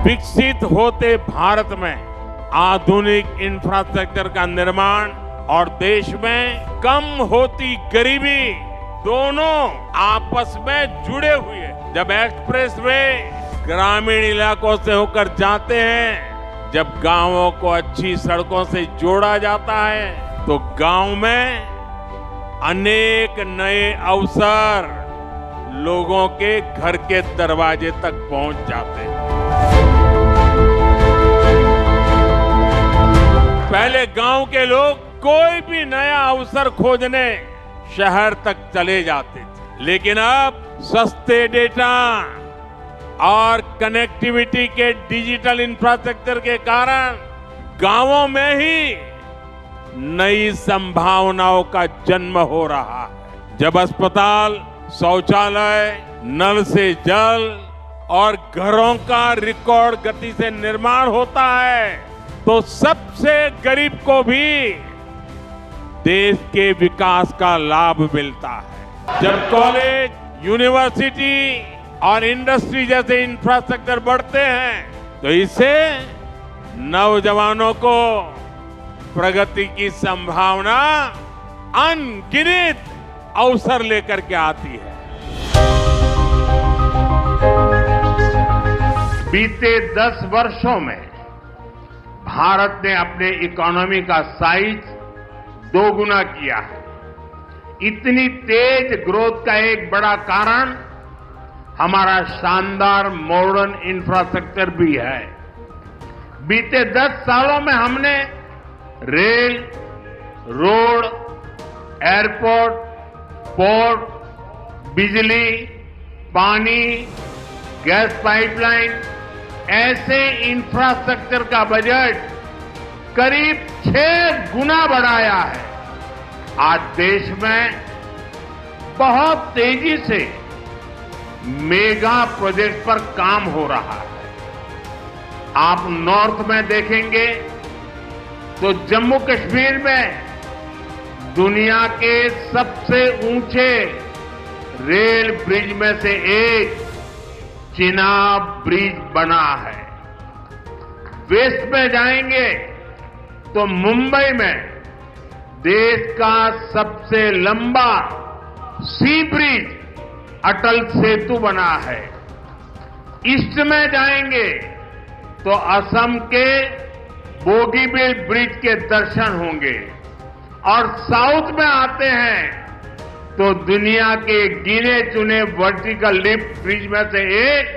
विकसित होते भारत में आधुनिक इंफ्रास्ट्रक्चर का निर्माण और देश में कम होती गरीबी दोनों आपस में जुड़े हुए हैं। जब एक्सप्रेस वे ग्रामीण इलाकों से होकर जाते हैं, जब गांवों को अच्छी सड़कों से जोड़ा जाता है, तो गांव में अनेक नए अवसर लोगों के घर के दरवाजे तक पहुंच जाते हैं। पहले गांव के लोग कोई भी नया अवसर खोजने शहर तक चले जाते थे, लेकिन अब सस्ते डेटा और कनेक्टिविटी के डिजिटल इंफ्रास्ट्रक्चर के कारण गांवों में ही नई संभावनाओं का जन्म हो रहा है। जब अस्पताल, शौचालय, नल से जल और घरों का रिकॉर्ड गति से निर्माण होता है, तो सबसे गरीब को भी देश के विकास का लाभ मिलता है। जब कॉलेज, यूनिवर्सिटी और इंडस्ट्री जैसे इंफ्रास्ट्रक्चर बढ़ते हैं, तो इससे नौजवानों को प्रगति की संभावना अनगिनत अवसर लेकर के आती है। बीते 10 वर्षों में भारत ने अपने इकोनॉमी का साइज 2 गुना किया है। इतनी तेज ग्रोथ का एक बड़ा कारण हमारा शानदार मॉडर्न इंफ्रास्ट्रक्चर भी है। बीते 10 सालों में हमने रेल, रोड, एयरपोर्ट, पोर्ट, बिजली, पानी, गैस पाइपलाइन ऐसे इंफ्रास्ट्रक्चर का बजट करीब 6 गुना बढ़ाया है। आज देश में बहुत तेजी से मेगा प्रोजेक्ट पर काम हो रहा है। आप नॉर्थ में देखेंगे तो जम्मू कश्मीर में दुनिया के सबसे ऊंचे रेल ब्रिज में से एक चिनाब ब्रिज बना है। वेस्ट में जाएंगे तो मुंबई में देश का सबसे लंबा सी ब्रिज अटल सेतु बना है। ईस्ट में जाएंगे तो असम के बोगीबील ब्रिज के दर्शन होंगे और साउथ में आते हैं तो दुनिया के गिने चुने वर्टिकल लिफ्ट ब्रिज में से एक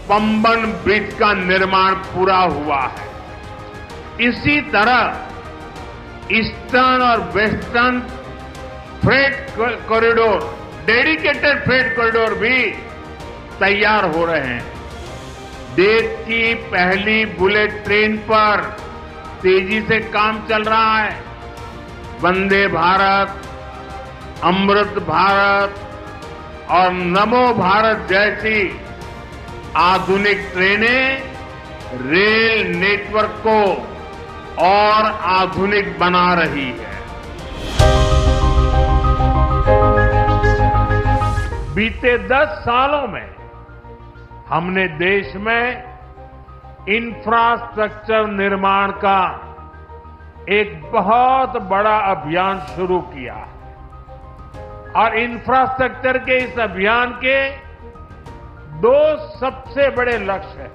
पंबन ब्रिज का निर्माण पूरा हुआ है। इसी तरह ईस्टर्न और western freight corridor, dedicated freight corridor भी तैयार हो रहे हैं। देश की पहली बुलेट ट्रेन पर तेजी से काम चल रहा है। वंदे भारत, अमृत भारत और नमो भारत जैसी आधुनिक ट्रेनें रेल नेटवर्क को और आधुनिक बना रही है। बीते 10 सालों में हमने देश में इंफ्रास्ट्रक्चर निर्माण का एक बहुत बड़ा अभियान शुरू किया है और इंफ्रास्ट्रक्चर के इस अभियान के 2 सबसे बड़े लक्ष्य हैं।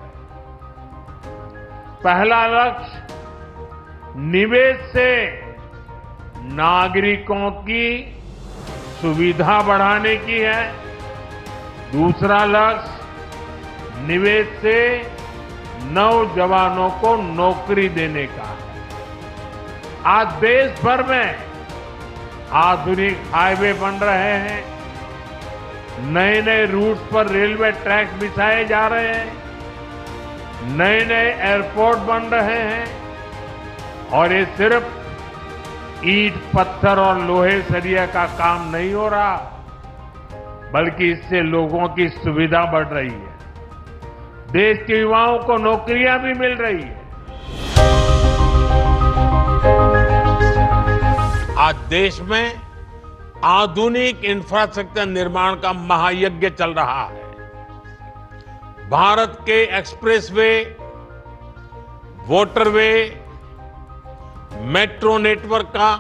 पहला लक्ष्य निवेश से नागरिकों की सुविधा बढ़ाने की है। दूसरा लक्ष्य निवेश से नौजवानों को नौकरी देने का है। आज देश भर में आधुनिक हाईवे बन रहे हैं, नए नए रूट्स पर रेलवे ट्रैक बिछाए जा रहे हैं, नए नए एयरपोर्ट बन रहे हैं और ये सिर्फ ईंट, पत्थर और लोहे सरिया का काम नहीं हो रहा, बल्कि इससे लोगों की सुविधा बढ़ रही है। देश के युवाओं को नौकरियां भी मिल रही है। आज देश में आधुनिक इंफ्रास्ट्रक्चर निर्माण का महायज्ञ चल रहा है। भारत के एक्सप्रेसवे वाटरवे, मेट्रो नेटवर्क का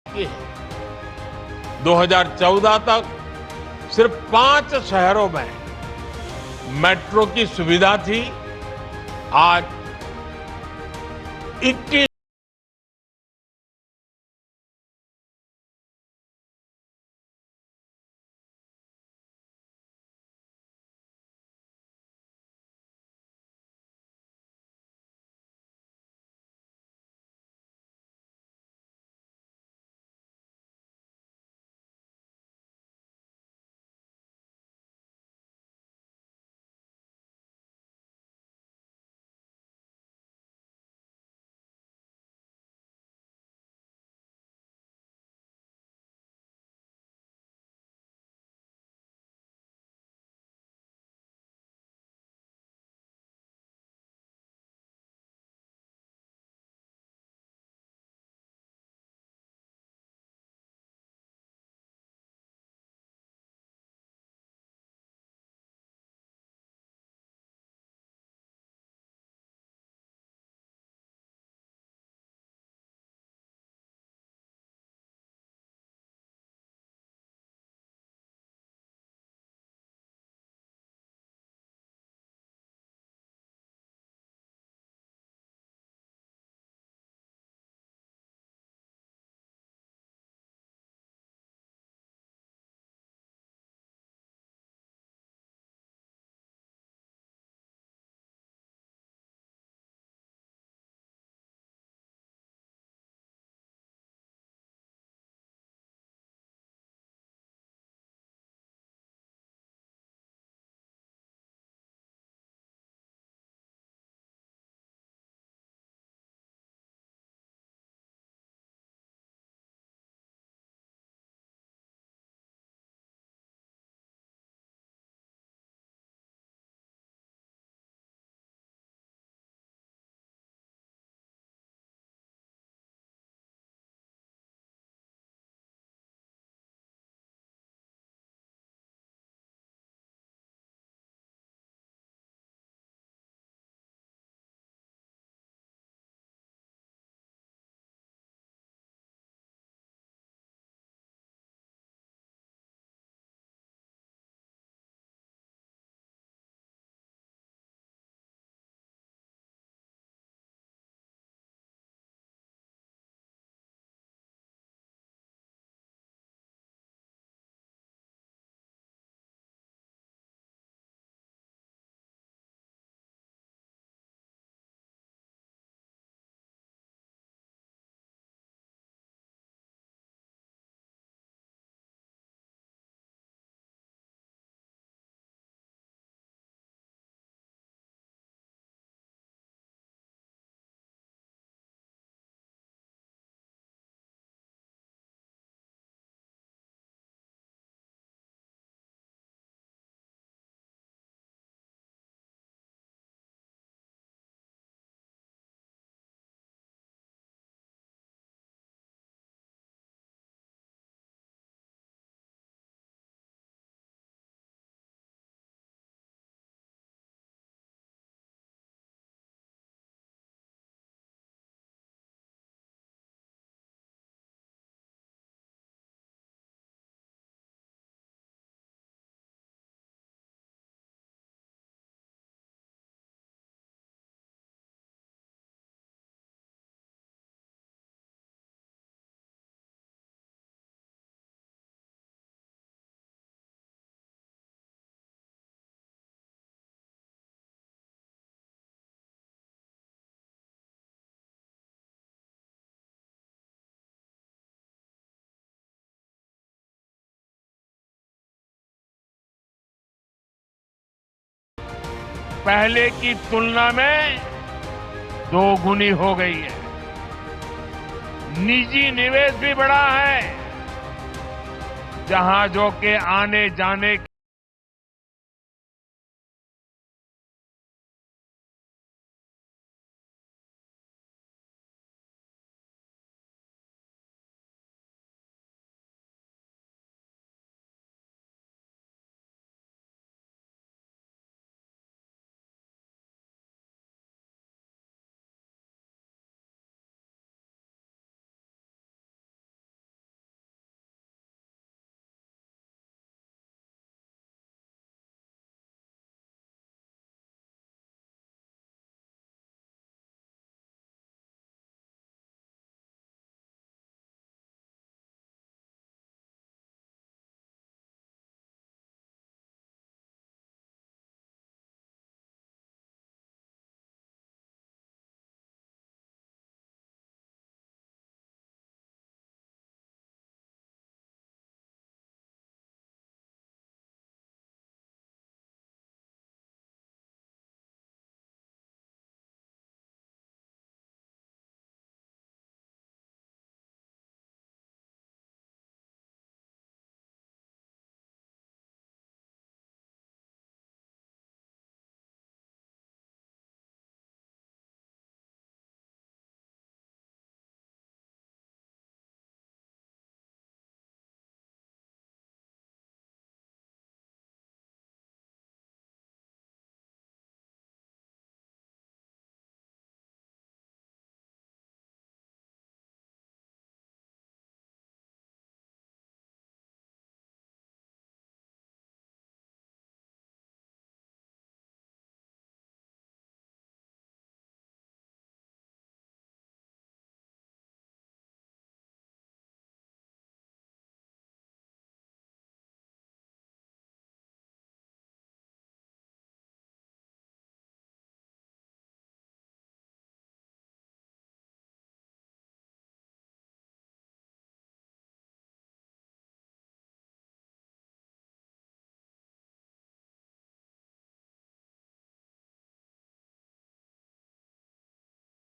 की है। 2014 तक सिर्फ 5 शहरों में मेट्रो की सुविधा थी। आज 21 पहले की तुलना में दोगुनी हो गई है। निजी निवेश भी बढ़ा है। जहाजों के आने जाने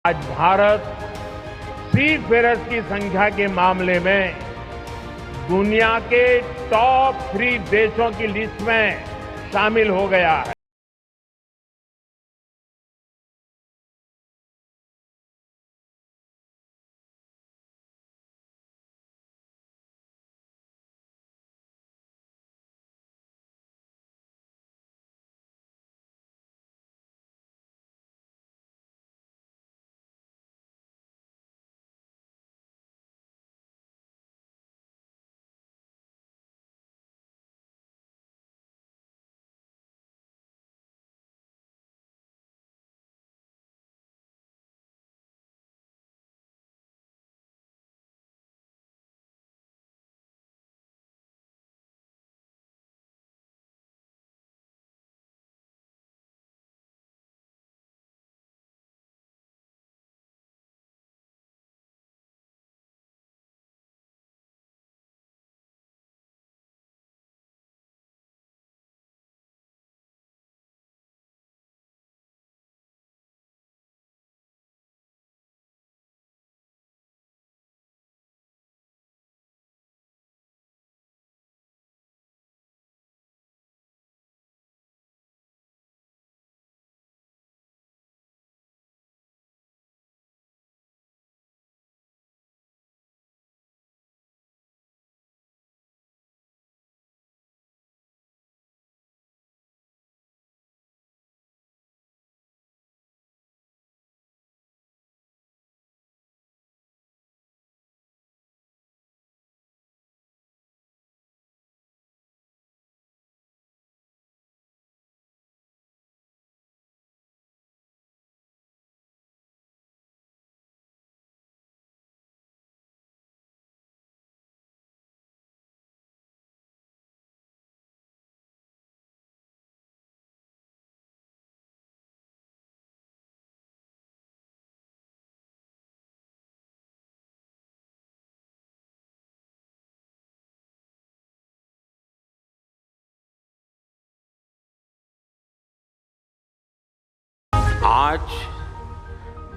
आज भारत सी फेरर्स की संख्या के मामले में दुनिया के टॉप 3 देशों की लिस्ट में शामिल हो गया है। आज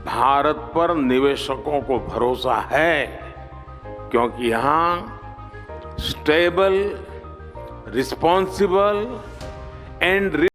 भारत पर निवेशकों को भरोसा है, क्योंकि यहाँ स्टेबल, रिस्पॉन्सिबल एंड